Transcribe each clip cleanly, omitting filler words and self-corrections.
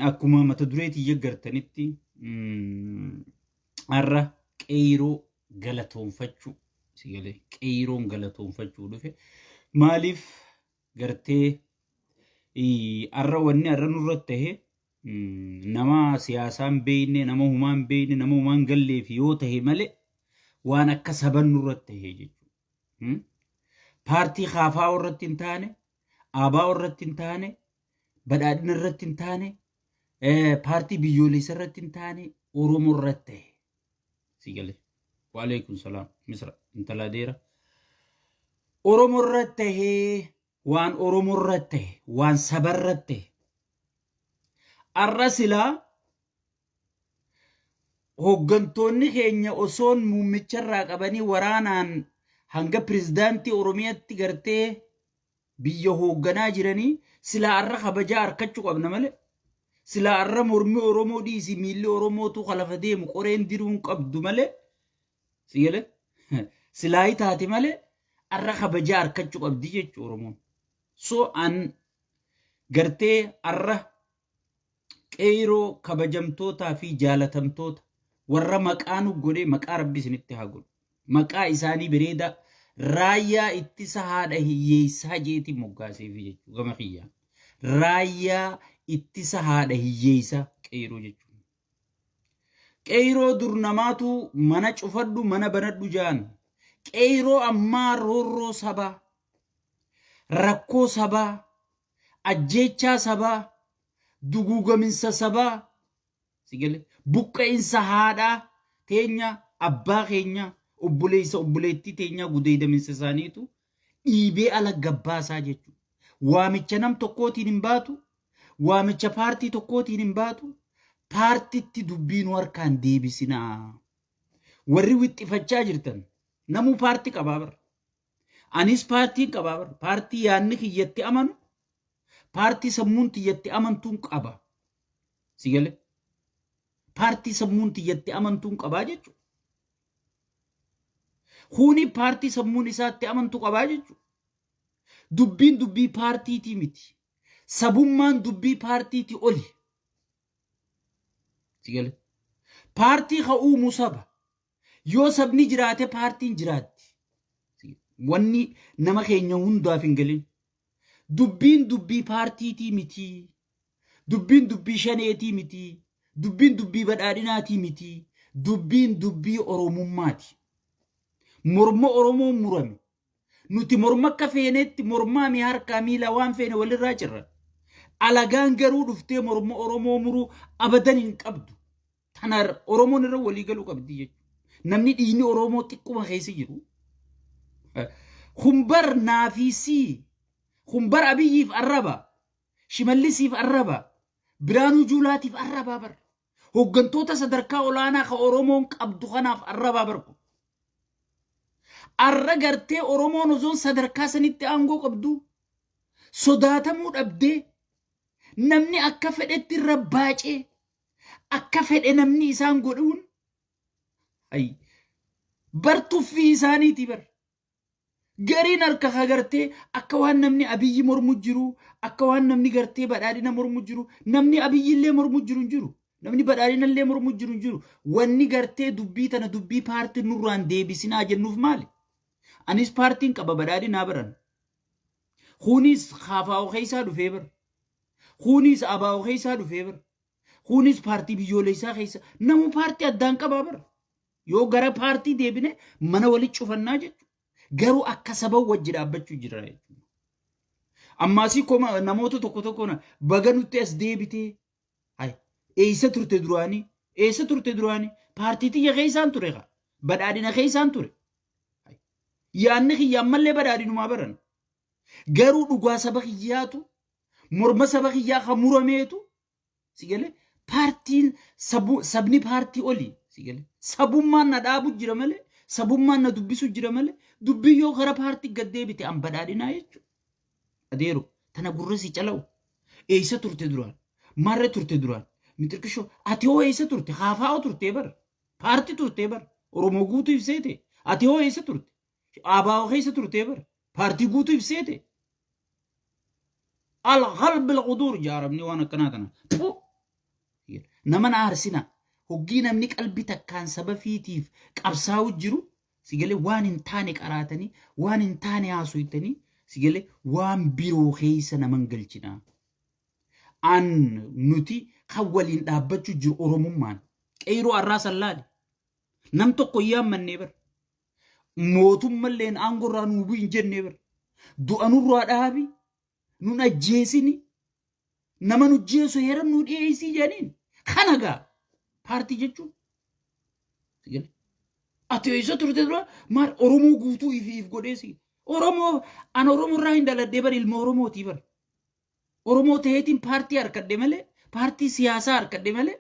akkuma mata dureetii yaggartanitti har'a qeeroo galatoonfachuu sigalee qeeroon galatoonfachuu dhufe maaliif gartee har'a wanni har'a nurratti ta'e nama siyaasaan beekne nama humaan beekne nama humaan galleef yoo ta'e malee waan akka saban nurratti ta'e jechuudha. Paartii kaafaa irratti hin taane aabaa irratti hin taane badhaadhina irratti hin taane paartii biyyoolessa irratti hin taane oromoo irratti ta'e sigalee waalaikum salaam misra intala deera oromoo irratti ta'e waan oromoo irratti ta'e waan saba irratti ta'e har'a silaa hooggantoonni keenya osoon muummicha irraa qabanii waraanaan hanga pirezidaantii oromiyaatti gartee biyya hoogganaa jiranii silaa har'a kabajaa harkachuu qabna malee silaa har'a mormi oromoo dhiisi miilli oromootu kalafa deemu qoreen diruun qabdu malee sigalee silaa taate malee har'a kabajaa harkachuu qabdi jechuu oromoon so an gartee har'a qeeroo kabajamtootaa fi jaalatamtoota warra maqaan godhee maqaa rabbi isinitti haa godhu maqaa isaanii bareeda raayyaa ittisa haadha hiyyeessaa jeetii moggaaseef jechuu gama kiyyaa raayyaa ittisa haadha hiyyeessaa qeeroo jechuudha. Qeeroo dur namaatu mana cufadhu mana banadhu jaan qeeroo ammaa roorroo sabaa rakkoo sabaa ajjeechaa sabaa duguugaminsa sabaa sigale buqqa'insa haadhaa teenya abbaa keenya obboleessa obboleettii teenya gudeedaminsa isaaniitu dhiibee ala gabbaasaa jechuudha. Waamicha nam tokkootiin hin baatu waamicha paartii tokkootiin hin baatu paartiitti dubbiin harkaan deebisinaa. Warri wixxifachaa jirtan namuu paartii qabaa bara. Anis paartiin qabaa bara. Paartii yaadni kiyyatti amanu paartii sammuun tiyyatti amantuun qaba. Sigalee paartii sammuun tiyyatti amantuun qabaa jechuudha. Kuni paartii sammuun isaatti amantu qabaa jechuudha. Dubbiin dubbii paartiitii miti. Sabummaan dubbii paartiitii oli. Sigalee paartii ka'uumu saba. Yoo sabni jiraate paartiin jiraatti. Wanni nama keenya hundaaf hin galin. Dubbiin dubbii paartiitii miti. Dubbiin dubbii shaneetii miti. Dubbiin dubbii badhaadhinaatii miti. Dubbiin dubbii oromummaati. Morma oromoo murame. Nuti morma akka feenetti mormaa mi harkaa miila waan feene walirraa jirra. Alagaan garuu dhuftee morma oromoo muruu abadan hin qabdu. Tanaar oromoon irra walii galuu qabdi jechuudha. Namni dhiigni oromoo xiqquma keessa jiru. Humbar naafisii. Humbar abiyyiif arraba. Shimallisiif arraba. Biraanuu Juulaatiif arrabaa bar. Hooggantoota sadarkaa olaanaa ka oromoon qabdu kanaaf arrabaa barku. Arra gartee oromoon osoon sadarkaa sanitti aangoo qabdu sodaatamuu dhabdee namni akka fedhetti irra baacee akka fedhe namni isaan godhuun bartuffii isaaniiti bar. Gariin harka kagartee akka waan namni abiyyi mormu jiru akka waan namni gartee badhaadhina mormu jiru namni abiyyi illee mormu jiru namni badhaadhina illee mormu jiru wanni gartee dubbii tana dubbii paartii nurraan deebisinaa jennuuf maali? Anis paartiin qaba badhaadhinaa baran. Kunis kaafaa'oo keessaa dhufee bar. Kunis abaa'oo keessaa dhufee bar. Kunis paartii biyyoolessaa keessa namu paartii addaan qabaa bar. Yoo gara paartii deebine mana walitti cufannaa jechuudha. Garuu akka saba wajji dhaabbachuu jira jechuudha. Ammaasii koma namoota tokko baga nutti as deebitee eessa turte duraanii paartii tiyya keessaan ture badhaadhina keessaan ture. Yaanni kiyyaa ammallee badhaadhinumaa baran. Garuu dhugaa saba kiyyaatu morma saba kiyyaa kan murameetu sigalee paartiin sabni paartii oli sigalee sabummaan na dhaabu jira malee sabummaan na dubbisu jira malee dubbii yoo gara paartii gad deebite an badhaadhinaa jechuudha. Adeero tana gurra si calawu eessa turte duraan marre turte duraan mitirkishoo ati hoo eessa turte kaafaa'oo turtee bara paartii turtee bara oromoo guutuu ibseete ati hoo eessa turte abaa'oo keessa turtee bara paartii guutuu ibseete. الغلب القدور جاربني وانا كناتنا naman aarsina hoggii namni qalbii takkaan saba fiitiif qabsaa'u jiru sigalee waan hin taane qaraatanii waan hin taane haasuytanii sigalee waan biroo keessa naman galchina an nuti kan waliin dhaabbachuu jiru oromummaan qeyroo arraa sallaadhe nam tokko yaammannee bar mootummalleen aangorraa nuu bu'in jennee bar du'anurraa dhaabi nun ajjeesini nama nu jeesu heeran nu dhiyeessii jedhaniin kana gaa paartii jechuun sigalee ati eessa turte dura maal oromoo guutuu ifiif godheesi oromoo an oromoo irraa hin daladhee bar ilma oromootii bar oromoo ta'eetiin paartii harkadhe malee paartii siyaasaa harkadhe malee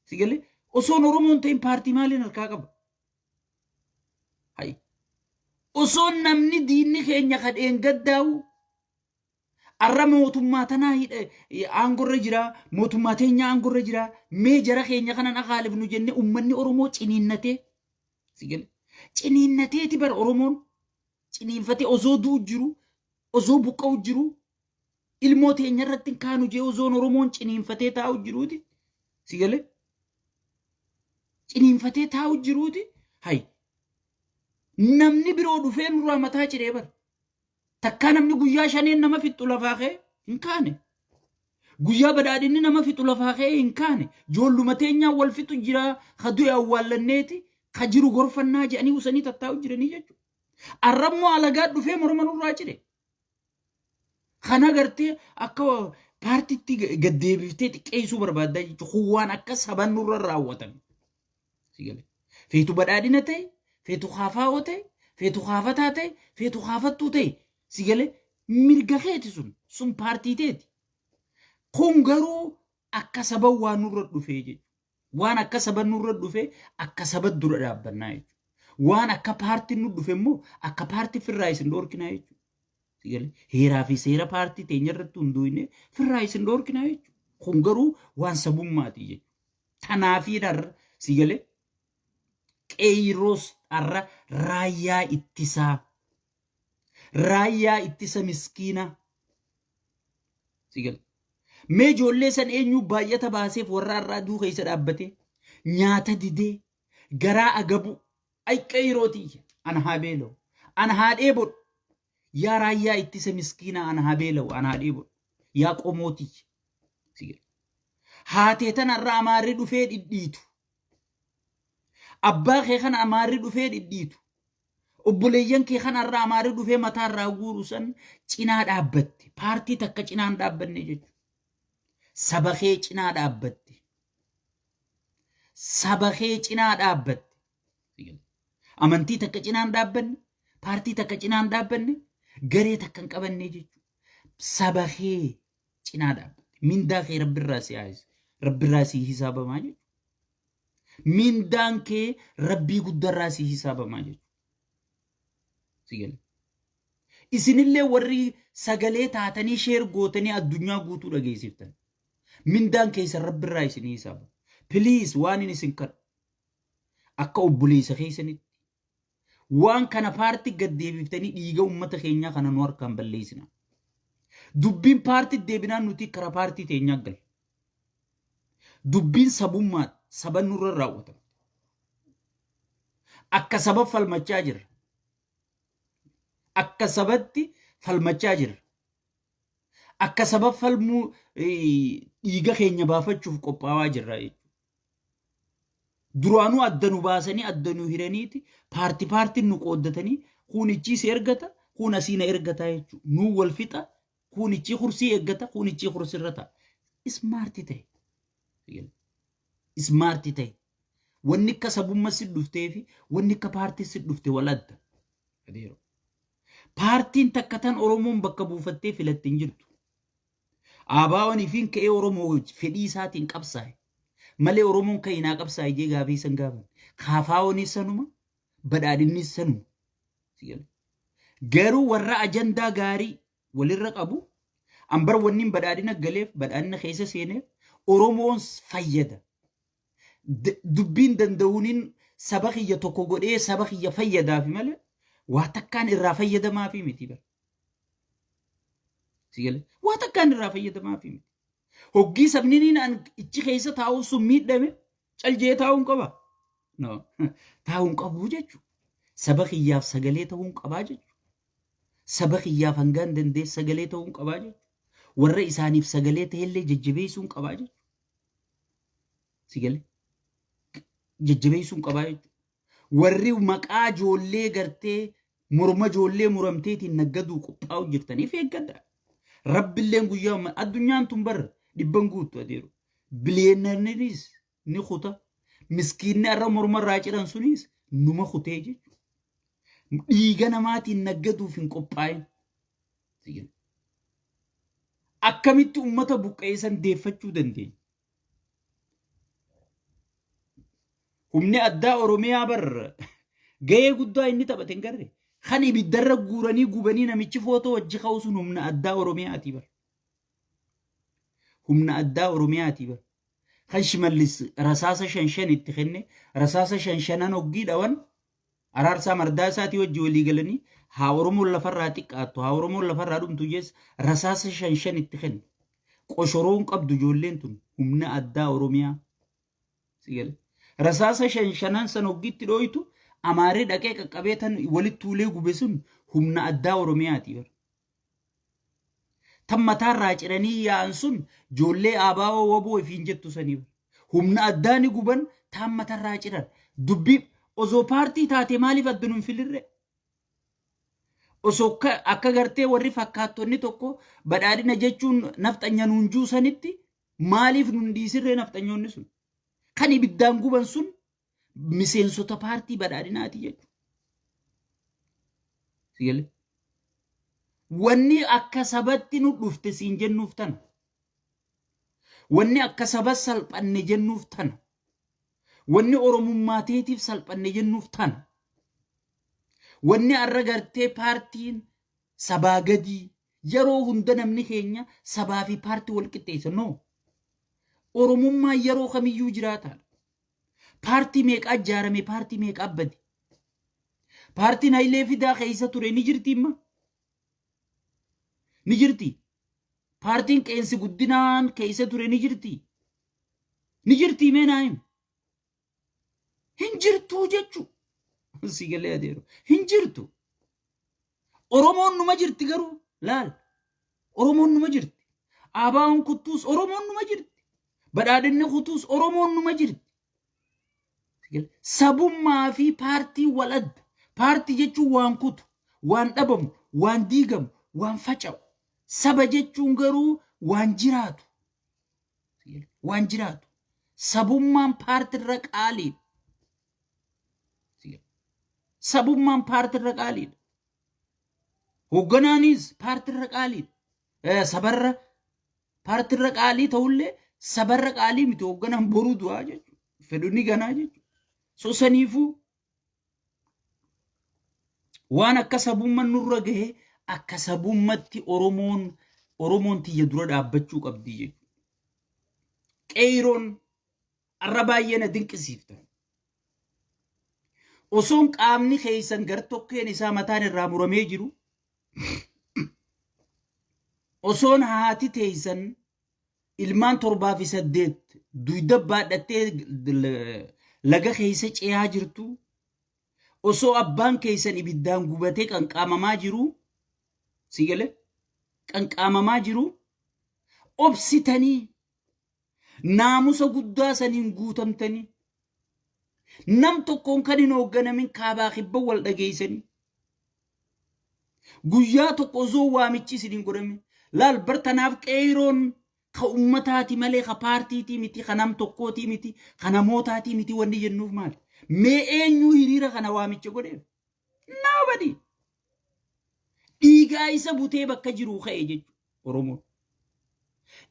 sigalee osoon oromoon ta'in paartii maaliin harkaa qaba hay osoon namni diinni keenya kadheen gaddaa'u arra mootummaa tanaa aangorra jira mootummaa teenya aangorra jira mee jara keenya kanan akaalif nu jenne ummanni oromoo ciniinnatee sigalee ciniinnateeti bar oromoon ciniinfatee osoo du'u jiru osoo buqqa'u jiru ilmoo teenya irratti kaanu jee osoon oromoon ciniinfatee taa'u jiruuti sigalee ciniinfatee taa'u jiruuti hay namni biroo dhufee nurraa mataa ciree bar takkaa namni guyyaa shaneen nama fixxu lafaa kee hin kaane guyyaa badhaadhinni nama fixu lafaa kee hin kaane joolluma teenyaan wal fixu jira kadu'e awwaallanneeti ka jiru gorfannaa jedhanii usanii tattaa'u jiranii jechuudha arrammoo alagaa dhufee morma nurraa cire kana gartee akka paartiitti gaddeebiftee xiqqeessuu barbaaddaa jechuudha waan akka saban nurra raawwatan sigalee feetu badhaadhina ta'e feetu kaafaa'oo ta'e feetu kaafataa ta'e feetu kaafattuu ta'e sigalee mirga keeti sun paartii teeti kun garuu akka saban waan nurra dhufee jechuudha waan akka saban nurra dhufee akka sabat dura dhaabbannaa jechuudha waan akka paartiin nu dhufe immoo akka paartii firraa isin dhoorkinaa jechuudha sigalee heeraa fi seera paartii teenya irratti hunduuine firraa isin dhoorkinaa jechuudha kun garuu waan sabummaati jechuudha tanaafi darra sigalee qeeyroos arra raayyaa ittisa miskiina sigalee mee ijoollee san eenyu baay'ata baaseef warra irraa duuka isa dhaabbate nyaata didee garaa agabu ay qeeyrootii ana haa beela'u ana haa dheebodhu yaa raayyaa ittisa miskiina ana haa beela'u ana haa dheebodhu yaa qomootii sigalee haatee tanarraa amaarri dhufee dhidhiitu abbaa kee kana amaarri dhufee dhidhiitu obboleeyyan kee kanarraa amaarri dhufee mataarraa guuru san cinaa dhaabbatte paartii takka cinaan dhaabbanne jechuudha saba kee cinaa dhaabbatte saba kee cinaa dhaabbatte amantii takka cinaan dhaabbanne paartii takka cinaan dhaabbanne garee takka hin qabanne jechuudha saba kee cinaa dhaabbatte mindaa kee rabbirraa si hisaabamaa jechuudha mindaan kee rabbii guddarraa si hisaabamaa jechuudha sigalee isinillee warri sagalee taatanii sheer gootanii addunyaa guutuu dhageessiftan mindaan keessa rabbirraa isin hisaaba please waan isin kadhu akka obboleessa keessanitti waan kana paartii gaddeebiftanii dhiiga ummata keenyaa kana nu harkaan balleessina dubbiin paartii deebinaan nuti karaa paartii teenyaa gal dubbiin sabummaa saban nurra raawwatan akka sabab falmachaa jirra akka sabatti falmachaa jirra akka sabab falmuu dhiiga keenya baafachuuf qophaawaa jirra jechuudha duraanuu addanu baasanii addanuu hiraniiti paartiin nu qooddatanii kuunichi si ergata kuun asiina ergata jechuudha nuu wal fixa kuunichi kursii eeggata kuunichi kursirra ta'a ismaartii ta'e wanni akka sabummaa si dhuftee fi wanni akka paartii si dhufte wal adda paartiin takka tan oromoon bakka buufattee filatte hin jirtu aabaawanii fi ka'ee oromoo fedhii isaatiin qabsaa'e malee oromoon ka'inaa qabsaa'e jee gaafii san gaafan kaafaawonis sanuma badhaadhinnis sanuma garuu warra ajandaa gaarii walirra qabu ambar wanni badhaadhina galeef badhaadhina keessa seeneef oromoon fayyada dubbiin danda'uuniin saba kiyya tokko godhee saba kiyya fayyadaaf malee waa takkaan irraa fayyadamaa fi miti bar sigalee waa takkaan irraa fayyadamaa fi miti Hoggii sabniin an ichi keessa taa'u sun miidhame caljee taa'uun qaba. No. Taa'uun qabu jechuudha. Saba kiyyaaf sagalee ta'uun qabaa jechuudha. Saba kiyyaaf hangaan dandeesse sagalee ta'uun qabaa jechuudha. Warra isaaniif sagalee ta'ellee jajjabeessuun qabaa jechuudha. Sigalee jajjabeessuun qabaa jechuudha. Warri maqaa ijoollee gartee morma ijoollee muramteetiin naggaduu qophaa'u jirtaniif eeggadha. Rabbilleen guyyaa addunyaan tun barra dhibban guutu adeeru. Biliyeenarnis ni kuta. Miskiinni arra morma irraa ciran sunis numa kutee jechuudha. Dhiiga namaatiin naggaduuf hin qophaa'in. Akkamitti uummata buqqeessan deeffachuu dandeenya? Humni addaa Oromiyaa barra gahee guddaa inni taphate hin garre. Kan ibiddarra guuranii gubanii namichi footoo wajji ka'u sun humna addaa Oromiyaati bara. Humna addaa Oromiyaati bara. Kan Shimallis rasaasa 5 itti kenne rasaasa 5 hoggii dhawan araarsaa mardaa isaatii wajji walii galanii haa Oromoon lafarraa xiqqaattu haa Oromoon lafarraa dhumtu jees rasaasa 5 itti kenne. Qoshoroon qabdu ijoolleen tun humna addaa Oromiyaa. Sigale. Rasaasa 5 san hoggiitti dhooytu Amaaree dhaqee qaqqabeetan walitti ulee gube sun humna addaa Oromiyaati bara. Tan mataarraa ciranii yaa'an sun ijoollee ABO waboo ifiin jettu sanii bara. Humna addaa ni guban tan mataarraa ciran. Dubbii osoo paartii taate maaliif adduun hin filirre? Osoo akka gartee warri fakkaattonni tokko badhaadhina jechuun nafxanya nuunjuu sanitti maaliif nun dhiisirree nafxanyoonni sun? Kan ibiddaan guban sun miseensota paartii badhaadhinaati jechuudha. Sigalee. Wanni akka sabatti nu dhufte siin jennuuf tana. Wanni akka saba salphanne jennuuf tana. Wanni Oromummaateetiif salphanne jennuuf tana. Wanni arra gartee paartiin sabaa gadii yeroo hunda namni keenya sabaa fi paartii wal qixxeessa no. Oromummaa yeroo kamiyyuu jiraata. Paartii meeqa ijaarame paartii meeqa bade. Paartiin Hayilee Fidaa keessa ture ni jirti imma. Ni jirti. Paartiin Qeensi Guddinaan keessa ture ni jirti. Ni jirti mee naayim. Hin jirtu jechuudha. Sigalee adeeru. Hin jirtu. Oromoon numa jirti garuu laal. Oromoon numa jirti. ABO'n kuttuus Oromoon numa jirti. Badhaadhinni kutuus Oromoon numa jirti. Sabummaa fi paartii wal adda. Paartii jechuun waan kutu, waan dhabamu, waan diigamu, waan faca'u. Saba jechuun garuu waan jiraatu. Waan jiraatu. Sabummaan paartiirra qaaliidha. Sabummaan paartiirra qaaliidha. Hogganaanis paartiirra qaaliidha. Sabarra paartiirra qaalii ta'ullee sabarra qaalii miti hogganaan boruu du'aa jechuudha. Fedhonni ganaa jechuudha. So saniifuu waan akka sabummaan nurra gahee akka sabummatti Oromoon tiyya dura dhaabbachuu qabdi jechuudha. Qeeroon arra baay'ee na dinqisiiftan. Osoon qaamni keessan gar tokkeen isaa mataan irraa muramee jiru. Osoon haati teessan ilmaan 7 fi 8 duyda baadhattee laga keessa ce'aa jirtu. Osoo abbaan keessan ibiddaan gubatee qanqaamamaa jiru. Sigalee qanqaamamaa jiru. Obsitanii naamusa guddaa saniin guutamtanii. Nam tokkoon kan hin hoogganamin kaabaa kibba wal dhageessanii. Guyyaa tokko osoo waamichi isin hin godhamin. Laal bartanaaf qeeroon ka ummataati malee ka paartiitii miti ka nam tokkootii miti ka namootaatii miti wanni jennuuf maali? Mee eenyu hiriira kana waamicha godheef? Nobody. Dhiigaa isa butee bakka jiruu ka'e jechuudha Oromoon.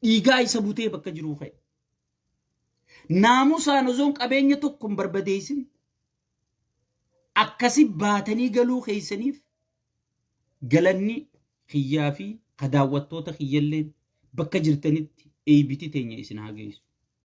Dhiigaa isa butee bakka jiruu ka'e. Naamusaan osoon qabeenya tokko hin barbadeessin. Akkasi baatanii galuu keessaniif galanni kiyyaa fi ka daawwattoota kiyyalleen bakka jirtanitti eeybiti teenya isin haa geessu.